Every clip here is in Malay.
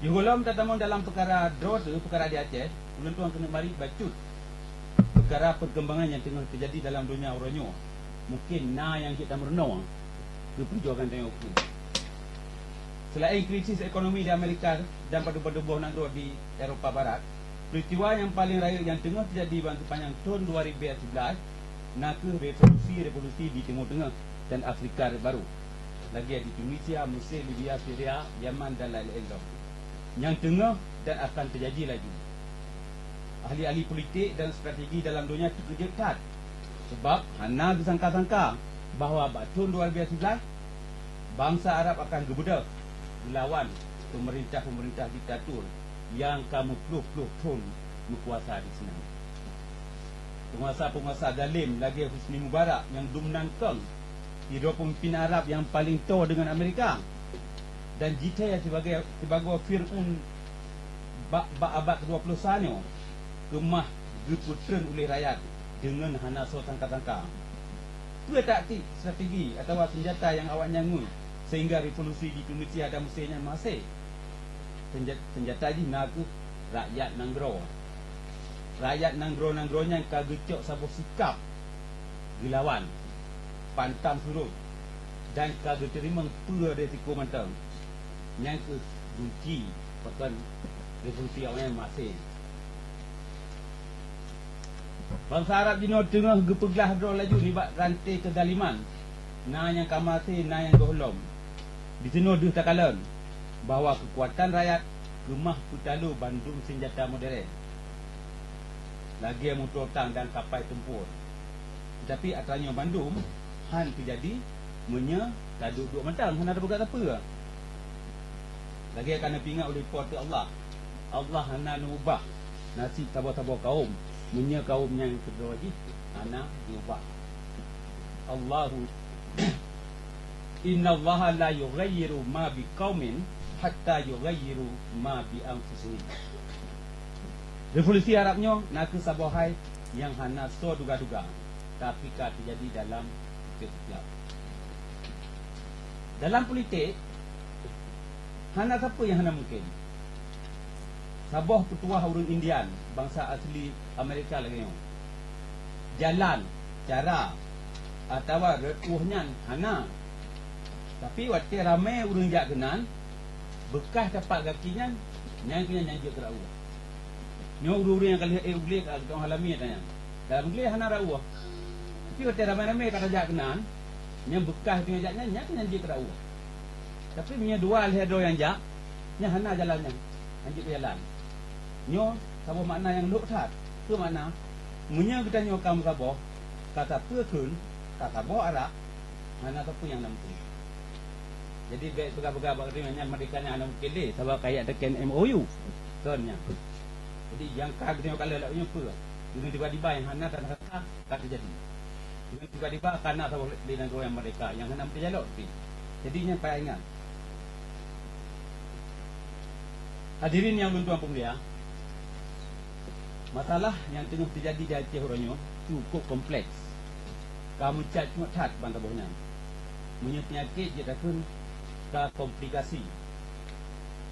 Yuhulam tatamun dalam perkara draw tu, perkara di Aceh, ulun tuan kena mari bacut perkara perkembangan yang tengah terjadi dalam dunia Orangnya. Mungkin yang kita merenung ke perjuangan tengok tu. Selain krisis ekonomi di Amerika dan pada-pada nak duduk di Eropah Barat, peristiwa yang paling raya yang tengah terjadi sepanjang tahun 2011 nak revolusi di Timur Tengah dan Afrika Baru. Lagi di Tunisia, Mesir, Libya, Syria, Yaman dan lain-lain. Yang tengah dan akan terjadi lagi. Ahli-ahli politik dan strategi dalam dunia terkejut ketat sebab hana disangka-sangka bahawa tahun 2011 bangsa Arab akan gebedah melawan pemerintah-pemerintah diktator yang kamu puluh-puluh tahun berkuasa di sana. Penguasa-penguasa zalim lagi Husni Mubarak yang dominankan hidupkan pemimpin Arab yang paling tua dengan Amerika, dan jika sebagai Fir'aun abad ke-20 sana kemah diputren oleh rakyat dengan hana so sangka-sangka. Itu taktik, strategi atau senjata yang awak nyangui sehingga revolusi di Tunisia dan Mesirnya masih senjata ini nak rakyat nanggro. Rakyat nanggro-nanggro-nya kagecok sabuh sikap dilawan pantang surut dan kagak terima pura resiko mantang yang ke bunci bahkan revolusi awalnya masih. Bangsa Arab di tengah gepeglah draw laju ni bak rantai kezaliman. Yang kamasi, yang dohlom. Di sini dah takalan bahawa kekuatan rakyat gemah putalu bandung senjata modern. Lagi motor tang dan kapal tempur. Tetapi atranya Bandung han terjadi menya tak duduk mentang, han ada berkat apa. Lagi akan pingat oleh kuasa Allah. Allah hana ubah nasib tabah-tabah kaum. Menya kaum yang kedua lagi hana ubah. Allahu Inna Allah la yughayyiru ma biqaumin hatta yughayyiru ma bi anfusihim. Revolusi Arabnya nak sabohai yang hana so duga-duga tapi ka terjadi dalam ketiak. Dalam politik hana siapa yang hana mungkin. Sabah petuah urang Indian, bangsa asli Amerika lagi ni. Jalan, cara atau retuhnya hana. Tapi waktu ramai urang jak kenan bekas tapak kakinya yang kena nyanyi kerau. Nyo urang yang kali ugle kat orang alami tanya. Dalam ugle hana rau. Tapi waktu ramai-ramai kata jak kenan yang bekas tu jaknya nya kena nyanyi kerau. Tapi punya dua ledo yang jak nya hana jalannya. Nyanyi ke jalan. Nyo sama makna yang luk sat. Tu makna munya kita nyo kamu sabah kata pekun kata bawa arak mana apa yang nampu. Jadi baik pegang-pegang bagainya mereka yang ada mungkin deh sebab kayak tekan MOU tonnya. Jadi yang kag tengok kalau laknya apa. Dengan tiba-tiba yang hana kata tak terjadi. Dengan tiba-tiba karena sebab dengan orang mereka yang hana berjalok tu. Jadinya payah ingat. Hadirin yang tuan pemulia, masalah yang tengah terjadi di Aceh Orangnya cukup kompleks. Kamu cat cuma cat bantah bohnya. Punya penyakit dia takun ke komplikasi.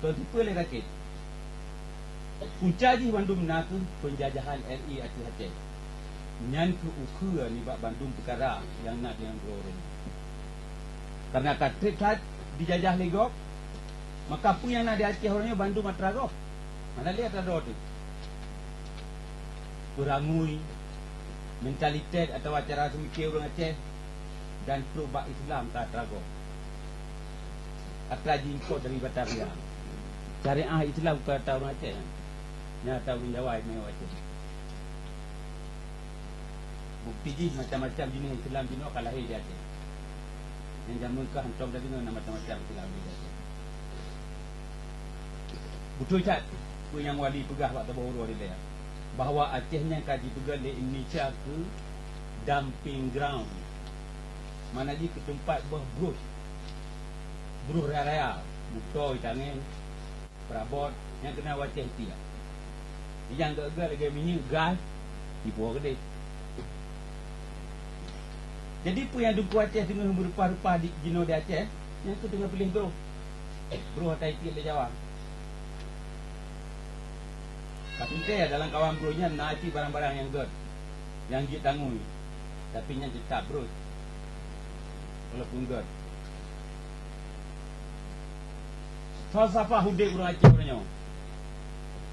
Tuan tipe lagi rakit. Punca ji Bandung nak penjajahan RI Aceh. Nyan ke ukur ni bak Bandung perkara yang nak dengan orang. Karena katrik cat dijajah legok, maka pun yang nak di Aceh Orangnya Bandung matragoh. Mana lihat ada tu. Kurangui mentalitas atau cara semikir orang Aceh dan perubahan Islam ke Atrago. Atraji import dari Batavia. Syariah Islam ke orang Aceh. Nya tahu jawab mai Aceh. Bukti ji macam-macam jenis Islam dino kalahir di Aceh. Yang zaman ke hantam tadi dengan macam-macam Islam di Aceh. Betul tak? Ku yang wali pegah waktu baru dia. Bahawa Acehnya kaji pegang di Indonesia ke dumping ground. Mana je ke tempat buruh raya-raya, butoi tangan, perabot yang kena Aceh tiap. Yang gagal lagi minyak gas di bawah kedai. Jadi pun yang duku Aceh tengah berupa-rupa di Jino di Aceh, yang tu tengah pilih bro. Bro hatai tiap le Jawa. Kapintai dalam kawan bronya naik barang-barang yang god, yang jit tangui, tapi nya tetap bro, walaupun god. Falsafah hudek orang Aceh orangnya,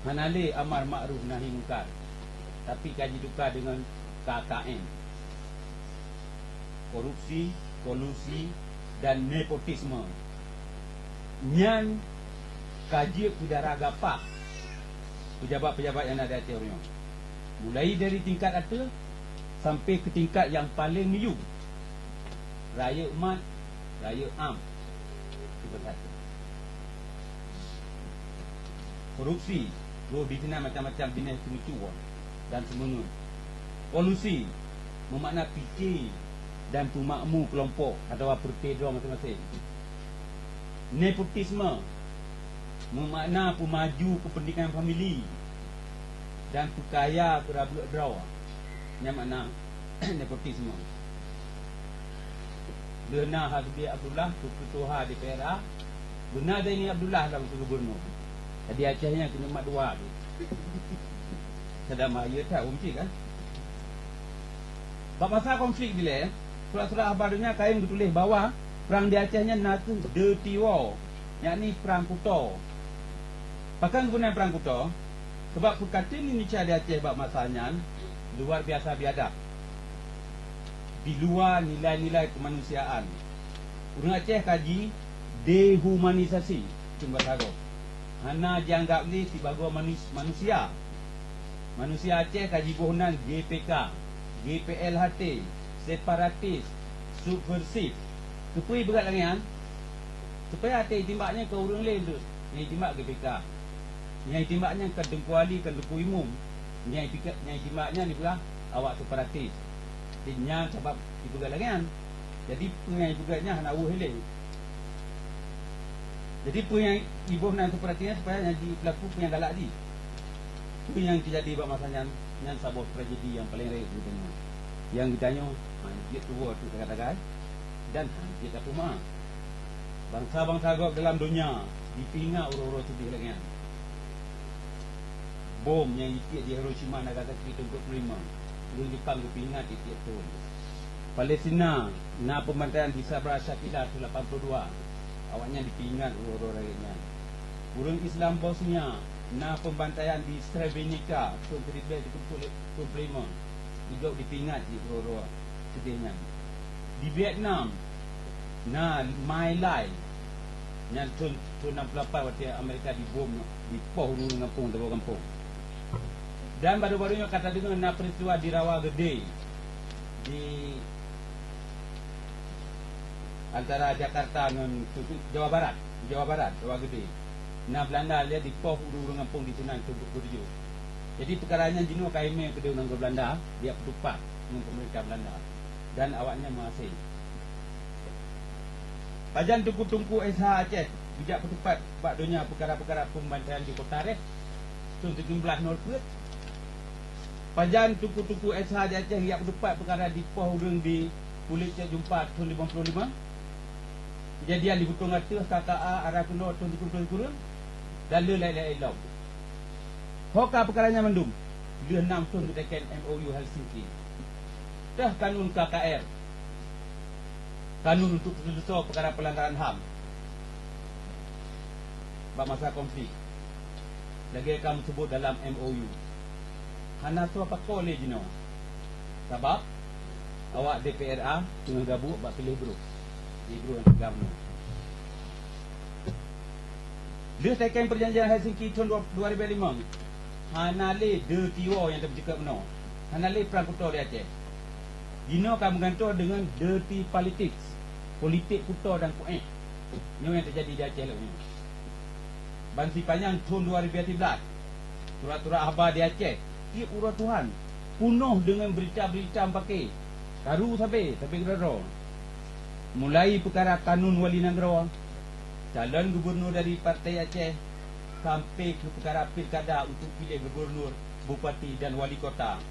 manale amar makruf nahi mungkar, tapi kaji duka dengan KKN, korupsi, kolusi dan nepotisme. Nyan kaji kudara gapah pejabat-pejabat yang ada di Aceh, mulai dari tingkat atas sampai ke tingkat yang paling niu, raya umat, raya am. Korupsi, di sana macam-macam jenis kemucuan dan semua. Kolusi, bermakna fikir dan pemakmu kelompok atau berbeza masing-masing. Nepotisme, bermakna pemaju kepentingan famili dan pekaya kerabut draw. Yang makna nepotisme. Benar Habibie Abdullah ketua DPRA, benar Zaini Abdullah dalam gubernur. Jadi Acehnya kena mak dua tu. Sedang maya tahu mesti kan. Bab masa konflik bila surat-surat khabar dunia kain bertulis bahawa perang di Acehnya natu dirty war, yakni perang kuta. Bahkan guna perang kuta sebab perkataan Indonesia di Aceh bab masanya luar biasa biadab, di luar nilai-nilai kemanusiaan. Orang Aceh kaji dehumanisasi cuma sahaja. Hana dianggap ni sebagai manusia. Manusia Aceh kaji bohonan GPK, GPLHT, separatis, subversif. Kepui berat lagi kan? Supaya hati timbaknya ke orang lain tu. Yang timbak GPK. Yang timbaknya ke Dengkuali, ke Dengku Imum. Yang timbaknya ni pula awak separatis. Jadi yang sebab ibu lagi kan? Jadi pengai bugatnya hana hilai. Jadi yang ibu nak separatisnya supaya jadi pelaku yang galak di. Itu yang terjadi pada masanya yang sebuah tragedi yang paling rare sebenarnya. Yang ditanya, dia tua tu katakan dan dia tak rumah. Bangsa-bangsa gop dalam dunia dipingat orang-orang sedih lagi kan. Bom yang itik di Hiroshima Nagasaki tahun 45. Orang Jepang kepingat itik tu. Palestina na pembantaian di Sabra Shakila tahun 82. Awaknya dipingat orang-orang lainnya. Orang Islam Bosnia na pembantaian di Srebrenica tahun 1925. Juga dipingat di orang-orang sedihnya. Di Vietnam na My Lai yang tahun 68 waktu Amerika dibom di poh dulu kampung terbang kampung. Dan baru-barunya kata dengan na peristiwa di Rawa Gede di antara Jakarta dengan Jawa Barat, Rawa Gede. Na Belanda dia di poh dulu kampung di sana itu berjuang. Jadi perkaranya jino kaime kedua dengan Belanda, dia bertupak dengan pemerintah Belanda dan awaknya mengasih. Pajan tungku-tungku SH Aceh bijak bertupat bak dunia perkara-perkara pembantaian di Kota Res tahun 1704. Pajan tungku-tungku SH di Aceh bijak bertupat perkara di Poh Urang di Kulit Cik Jumpa tahun 55. Kejadian di Butong Atas KKA arah Kenor tahun 2020 dan lain-lain lain. Hoka perkaranya mendum. Dia 6 tahun ketekan MOU Helsinki. Dah kanun KKR. Kanun untuk selesai perkara pelanggaran HAM. Bab masa konflik. Lagi kamu sebut dalam MOU. Hana tu apa kolej no. Sebab awak DPRA dengan gabung bab pilih bro. Di bro yang gabung. Dia tekan perjanjian Helsinki tahun 2005. Hanale dirty war yang terbercakap benar. Hanale perang kuta di Aceh. Dino kamu gantung dengan dirty politics. Politik kuta dan kuih. Ini yang terjadi di Aceh lah. Bansi panjang tahun 2013. Surat-surat khabar di Aceh. Ia urut Tuhan. Penuh dengan berita-berita pakai. Karu sampai gerara. Mulai perkara kanun wali negara. Calon gubernur dari Partai Aceh sampai ke perkara pilkada untuk pilih gubernur, bupati dan wali kota.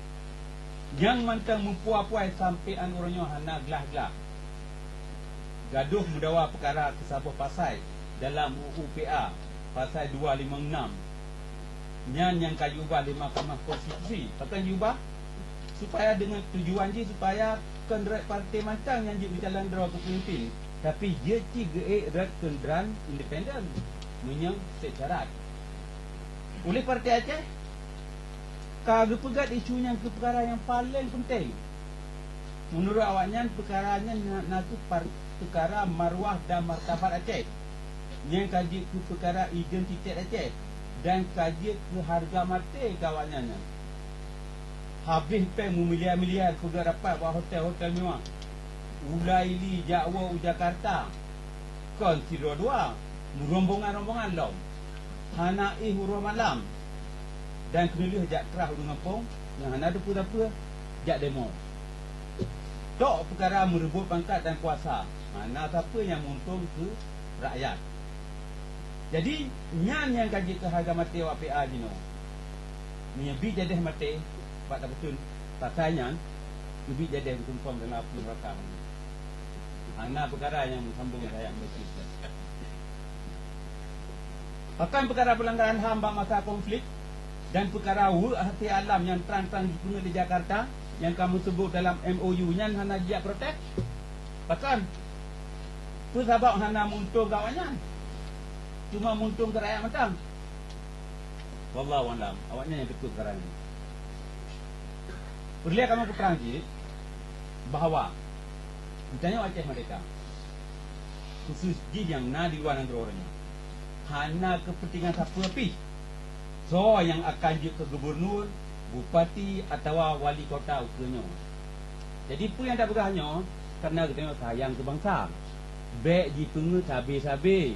Yang mantang mempuai-puai sampai orangnya hana gelah-gelah. Gaduh mendakwa perkara kesabah pasal dalam UU PA pasal 256 Nyan yang kaya ubah di Mahkamah Konstitusi. Takkan diubah supaya dengan tujuan je supaya kendera parti macam yang je berjalan draw ke pemimpin. Tapi dia tiga rat kenderan independen menyang syarat. Oleh Parti Aceh kalau pegat isu yang ke perkara yang paling penting. Menurut awaknya perkaranya nak perkara maruah dan martabat Aceh. Yang kaji ke perkara identitas Aceh dan kaji ke harga mati kawannya. Habis peng miliar-miliar sudah dapat buat hotel-hotel mewah. Ulaili, Jawa, Jakarta. Kon tidur dua. Rombongan-rombongan long. Hanai huruf malam. Dan kenali jak kerah huruf ngapong. Yang hana apa-apa jak demo. Tok perkara merebut pangkat dan kuasa. Mana siapa yang untung ke rakyat. Jadi nyan yang kaji ke harga mati WPA jino. Menyebi jadi mati. Pak tak betul. Pasanya lebih jadi confirm dengan apa rakam. Ana perkara yang sambung saya betul. Bahkan perkara pelanggaran HAM masa konflik dan perkara hati alam yang terang-terang dipenuhi di Jakarta yang kamu sebut dalam MOU-nya hana dia protek. Bahkan tu sebab hana muntung kawannya. Cuma muntung ke rakyat macam. Wallahu a'lam. Awaknya yang betul sekarang ini. Perlu kamu keterang bahawa ditanya Aceh mereka khusus di yang di luar negara orangnya hana kepentingan siapa api so yang akan je ke gubernur, bupati atau wali kota ukurnya. Jadi pun yang tak bergahnya kerana kita tengok sayang ke bangsa baik di pengen sabi-sabi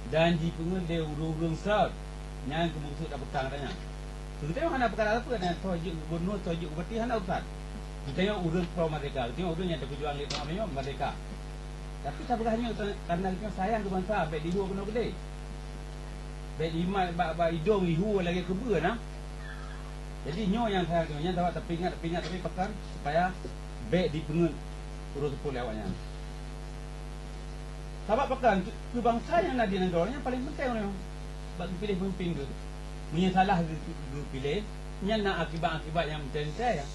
dan di pengen dia urung-urung sert yang kemudian tak petang katanya. Kita tengok hana perkara apa dan sojuk gubernur, sojuk bupati hana urusan. Kita tengok urus pro merdeka, kita tengok urus yang terpejuang di tengah merdeka. Tapi tak berhanya kerana kita sayang ke bangsa, baik di luar kena kedai. Baik di imat, baik hidung, ihu lagi kebun nah. Jadi nyo yang saya kena tahu tapi ingat tapi pekan supaya baik di pengen urus pulih awaknya. Sebab pekan ke bangsa yang nak di negaranya paling penting orang bagi pilih pemimpin tu. Menyesalah pilih nya nak akibat-akibat yang macam saya.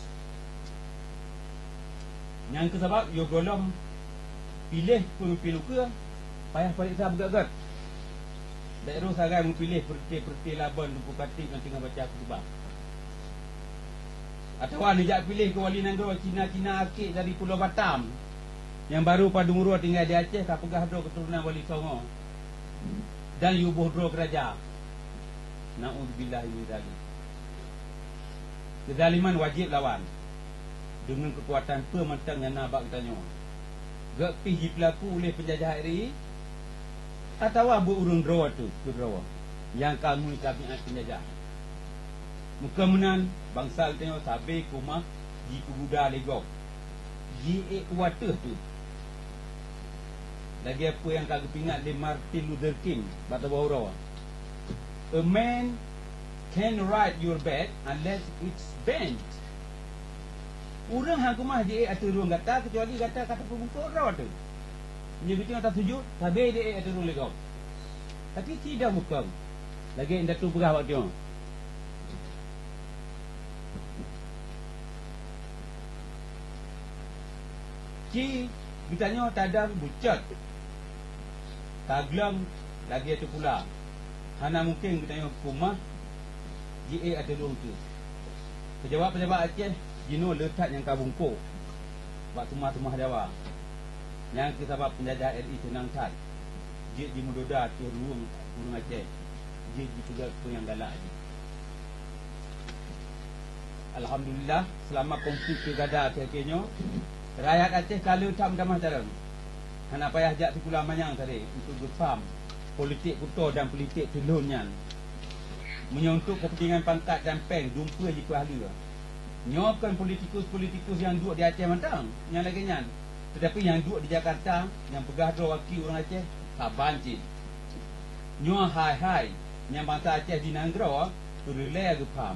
Yang ke sebab yo golong pilih pemimpin luka payah periksa bergat-gat. Daerah sagai memilih perti Laban Lupu Katik yang tengah baca khutbah. Atau dia pilih ke wali negara Cina-Cina akik dari Pulau Batam yang baru pada umur tinggal di Aceh tak pegah do keturunan Wali Songo. Dan yubuh do kerajaan. Na'udzubillah min dzalik. Kezaliman wajib lawan dengan kekuatan pementang yang nak kita tanya. Gak pergi pelaku oleh penjajah RI atau abu urun draw tu, draw yang kamu tabiat penjajah. Muka-menan bangsa kita tengok sabi kumah di kubuda legok. Di water tu. Lagi apa yang kagak ingat di Martin Luther King bata bawah. A man can ride your bed unless it's bent. Orang hang kumah dia atur ruang gata kecuali gata kata pembuka raw tu. Nya kita tak setuju, sabi dia atur ruang legau. Tapi tidak muka. Lagi indah tu berah waktu. Ci ditanya tadam bucat. Taglang lagi itu pula. Hana mungkin kita tengok kumah GA ada ruang tu. Pejabat-pejabat Aceh Jino letak yang kabungkuk buat tumah-tumah Jawa. Yang kesabab penjajah RI senang kat. Jid di Mudoda tu ruang Aceh. Jid di juga tu yang galak je. Alhamdulillah selama konflik pilkada akhirnya rakyat Aceh kalau tak mendamah jarang. Hana payah jak Pulau Manyang tadi untuk bersam politik kuto dan politik telunnya. Menyontuk kepentingan pangkat dan peng jumpa je ahli. Nyokan politikus-politikus yang duduk di Aceh mentang yang lagi nyan. Tetapi yang duduk di Jakarta yang pegah dua wakil orang Aceh tak banci. Nyo hai yang bangsa Aceh di Nanggro tu relay ke pam.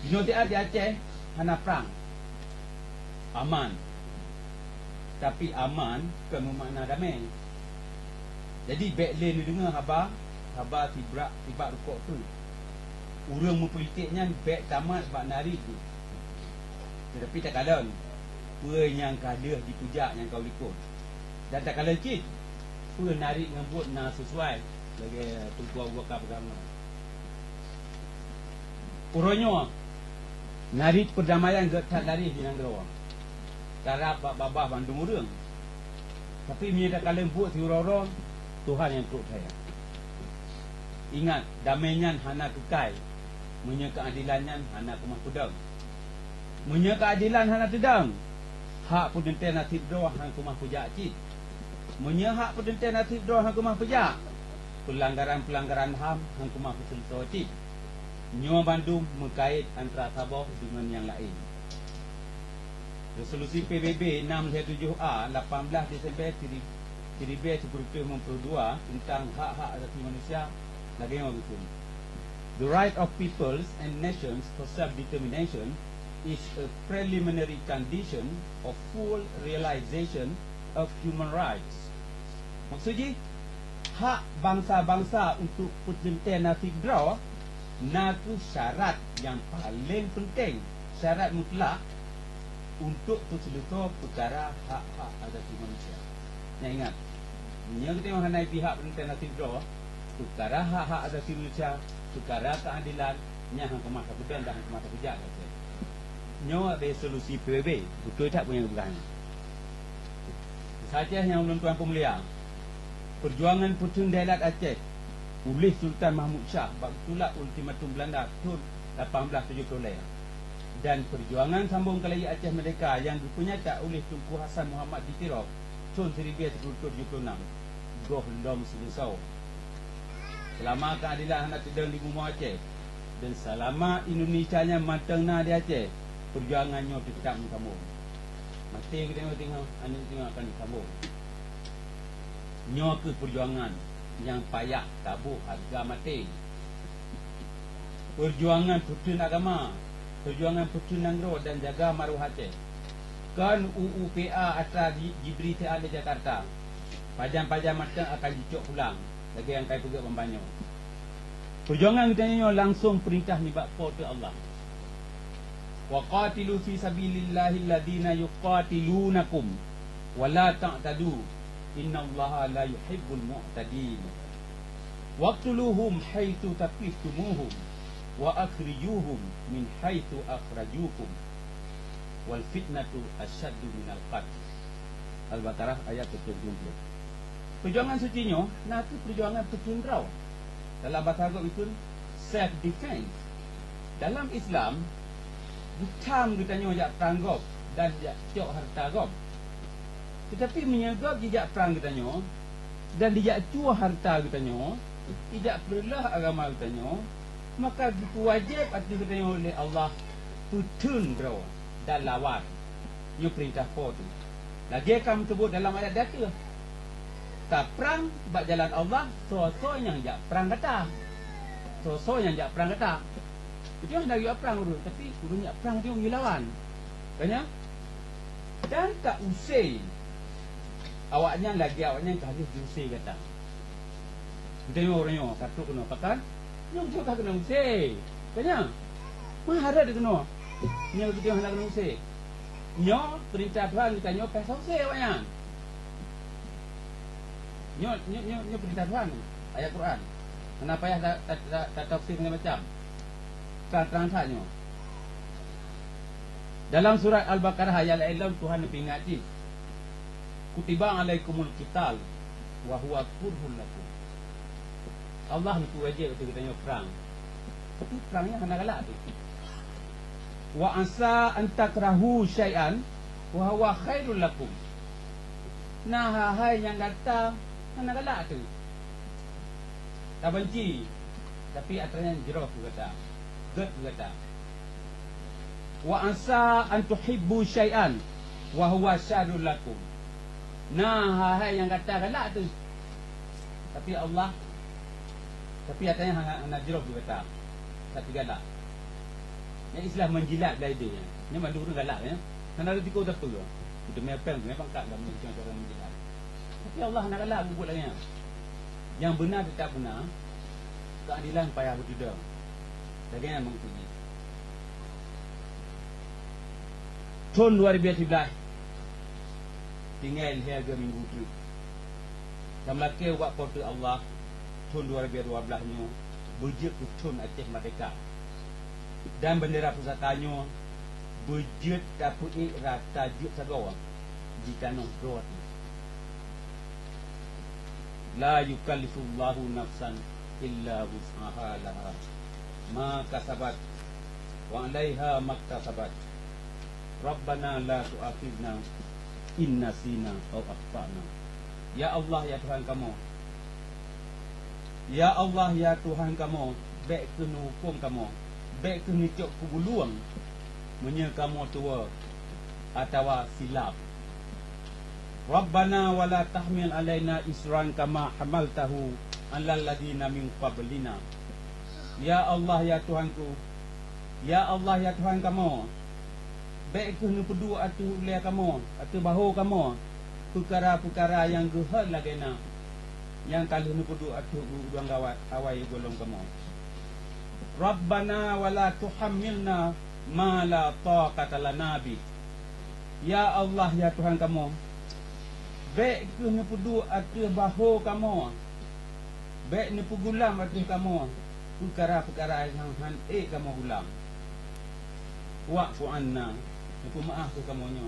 Dino di Aceh hana perang. Aman. Tapi aman bukan bermakna damai. Jadi backline ni dengar khabar tibak rukuk tu. urang mempolitiknya baik tamat bak nari tu. Tetapi tak kalah pua yang kalah dipujak yang kau ikut. Dan tak kalah cik pua nari ngembut na sesuai bagi tuan wakaf agama. Uronyo nari perdamaian tak lari di Nanggara. Cara babah Bandung urang. Tapi dia tak kalah buat si orang-orang Tuhan yang turut saya. Ingat, damainya hana kekal. Munya keadilannya hana kumah pedang. Munya keadilan hana tedang. Hak pedenten nasib doa hang kumah pujak cik. Munya hak pedenten nasib doa hang kumah pujak. Pelanggaran-pelanggaran HAM hang kumah pesentuh cik. Nyua Bandung mengkait antara Sabah dengan yang lain. Resolusi PBB 617A 18 Disember 1992 tentang hak-hak asasi manusia lagi yang betul. The right of peoples and nations for self-determination is a preliminary condition of full realization of human rights. Maksudnya, hak bangsa-bangsa untuk pertentangan nasib draw itu syarat yang paling penting, syarat mutlak untuk terselesai perkara hak-hak asasi manusia. Yang ingat, yang kita mengenai pihak pertentangan nasib draw, perkara hak-hak asasi manusia, perkara keadilan, yang Mahkamah Keputusan dan Mahkamah Kerja. Nyo resolusi PBB, betul tak punya kebukaan? Saja yang tuan pemulia, perjuangan Putun Dailat Aceh oleh Sultan Mahmud Shah bab tolak ultimatum Belanda tahun 1870 dan perjuangan sambung Kelahi Aceh Merdeka yang dipenyatak oleh Tunku Hasan Muhammad di Tirok tahun 1976 goh lom selesai. Selama keadilan hendak sedang di Bumi Aceh dan selama Indonesianya matangna di Aceh, perjuangannya tetap bersambung. Mati kita tengok anak akan disambung. Nyo ke perjuangan yang payah tabuh harga mati. Perjuangan Putun Agama, perjuangan Putun Nanggro dan jaga maruah Aceh. Kan UUPA atas diberi di Jakarta. Pajam-pajam matang akan dicok pulang. Lagi yang kaya pegang membanyak. Perjuangan kita ni langsung perintah ni bakpo tu Allah. Wa qatilu fi sabilillahi alladhina yuqatilunakum wa la ta'tadu innallaha la yuhibbul mu'tadin. Waqtuluhum haitsu taqiftumuhum wa akhrijuhum min haitsu akhrajukum wal fitnatu asyaddu minal qatl. Al-Baqarah ayat 70. Perjuangan sucinya nanti perjuangan pecindrau. Dalam bahasa Arab itu self defense. Dalam Islam bukan katanya jak perang gob dan jak cok harta gob. Tetapi menyagap dijak perang katanya dan dijak cuah harta katanya, tidak perlah agama katanya, maka itu wajib arti katanya oleh Allah tutun draw dan lawan. Ini perintah ko tu. Lagi akan sebut dalam ayat data. Tak perang bak jalan Allah, so yang jak perang kata. So yang jak perang kata. Itu yang nak perang dulu, tapi dulu jak perang dia lawan. Tanya? Dan tak usai. Awaknya hadis diusai kata. Tengok orangnya katuk kena pakan. Yang juga kena usai. Tanya? Mahara dia kena. Yang kita nak kena usai. Nyo perintah Tuhan ditanya pasal usai awaknya. Nyo perintah Tuhan ayat Quran. Kenapa ya tak tafsir macam? Terang saja. Dalam surat Al-Baqarah ayat 6 Tuhan peringatkan, kutiba alaikumul qital wa huwa kurhun lakum. Allah itu wajib untuk kita perang. Tapi perangnya kena galak tu. Wa asa an takrahu syai'an wa huwa khairul lakum. Nah, hai yang kata kena galak tu. Tak benci. Tapi atasnya jerah tu kata. Ged kata. Wa asa an tuhibbu syai'an wa huwa syarrul lakum. Nah, hai yang kata galak tu. Tapi Allah, tapi atasnya hang jerah tu kata. Tak galak. Yang Islam menjilat dari dia. Ni mandu orang galak ya. Kan ada tiga tak apa. Itu memang tak dalam macam orang menjilat. Tapi Allah nak galak buat lagi. Yang benar tetap benar. Keadilan payah berjuda. Bagaimana mengikuti? Tahun 2013 tinggal harga minggu tu. Samlake wak kota Allah tahun 2012 nya berjet tahun Aceh Merdeka. Dan bendera pusatanya berjet dapui rata jet sagawa jika noh dot. La yukallifullahu nafsan illa wus'aha laha ma kasabat wa 'alaiha maktasabat. Rabbana la tu'akhidna in nasina aw akhtana. Ya Allah ya Tuhan kamu. Ya Allah ya Tuhan kamu, baik kena hukum kamu, baik kena cok kubuluang menye kamu tua atau silap. Rabbana wala tahmil alaina isran kama hamaltahu alal ladina min qablina. Ya Allah ya Tuhanku, ya Allah ya Tuhan kamu, baik kena pedu atu leh kamu, atu bahu kamu, perkara-perkara yang gehad lagena, yang kalau nu pedu atu uang gawat awai golong kamu. Rabbana wala tuhammilna ma la taqata lana bi. Ya Allah ya Tuhan kamu, baik kena pedu atu bahu kamu, baik nu pegulam atu kamu, perkara-perkara yang kamu gulam. Wa'fu anna, nupu maaf ke kamunya.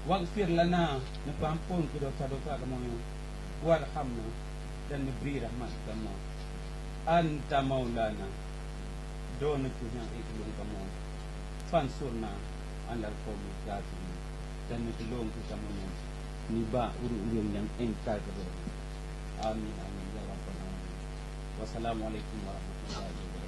Waghfir lana, nupu ampun ke dosa-dosa kamunya. Warhamna, dan beri rahmat kamu. Anta maulana, doa nupu yang ikhlas kamu. Fansurna alal qawmi kafirin, dan tolong ke kamunya. Niba urung-urung yang engkar kepada. Amin amin ya rabbal alamin. Wassalamualaikum warahmatullahi wabarakatuh.